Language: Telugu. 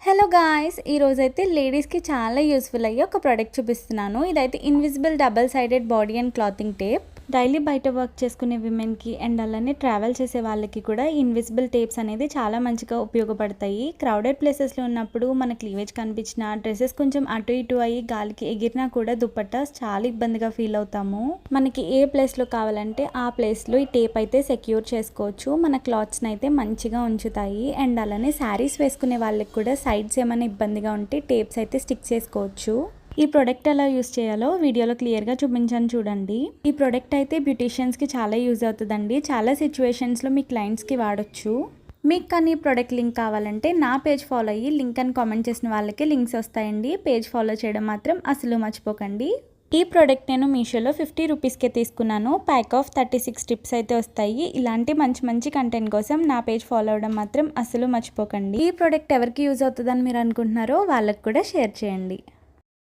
హలో గాయ్స్, ఈరోజైతే లేడీస్కి చాలా యూస్ఫుల్ అయ్యే ఒక ప్రోడక్ట్ చూపిస్తున్నాను. ఇదైతే invisible double sided body and clothing tape. Daily బయట వర్క్ చేసుకునే విమెన్కి అండ్ అలానే ట్రావెల్ చేసే వాళ్ళకి కూడా ఇన్విజిబుల్ టేప్స్ అనేది చాలా మంచిగా ఉపయోగపడతాయి. క్రౌడెడ్ ప్లేసెస్లో ఉన్నప్పుడు మన క్లీవేజ్ కనిపించిన డ్రెస్సెస్ కొంచెం అటు ఇటు అయ్యి గాలికి ఎగిరినా కూడా దుపట్టా చాలా ఇబ్బందిగా ఫీల్ అవుతాము. మనకి ఏ ప్లేస్లో కావాలంటే ఆ ప్లేస్లో ఈ టేప్ అయితే సెక్యూర్ చేసుకోవచ్చు. మన క్లాత్స్ని అయితే మంచిగా ఉంచుతాయి. అండ్ అలానే శారీస్ వేసుకునే వాళ్ళకి కూడా సైడ్స్ ఏమైనా ఇబ్బందిగా ఉంటే టేప్స్ అయితే స్టిక్ చేసుకోవచ్చు. ఈ ప్రోడక్ట్ ఎలా యూస్ చేయాలో వీడియోలో క్లియర్గా చూపించాను చూడండి. ఈ ప్రోడక్ట్ అయితే బ్యూటీషియన్స్కి చాలా యూజ్ అవుతుందండి. చాలా సిచ్యువేషన్స్లో మీ క్లయింట్స్కి వాడచ్చు. మీకు కానీ ప్రోడక్ట్ లింక్ కావాలంటే నా పేజ్ ఫాలో అయ్యి లింక్ అని కామెంట్ చేసిన వాళ్ళకి లింక్స్ వస్తాయండి. పేజ్ ఫాలో చేయడం మాత్రం అసలు మర్చిపోకండి. ఈ ప్రోడక్ట్ నేను మీషోలో 50 రూపీస్కే తీసుకున్నాను. ప్యాక్ ఆఫ్ 36 స్ట్రిప్స్ అయితే వస్తాయి. ఇలాంటి మంచి మంచి కంటెంట్ కోసం నా పేజ్ ఫాలో అవడం మాత్రం అసలు మర్చిపోకండి. ఈ ప్రోడక్ట్ ఎవరికి యూజ్ అవుతుందని మీరు అనుకుంటున్నారో వాళ్ళకి కూడా షేర్ చేయండి.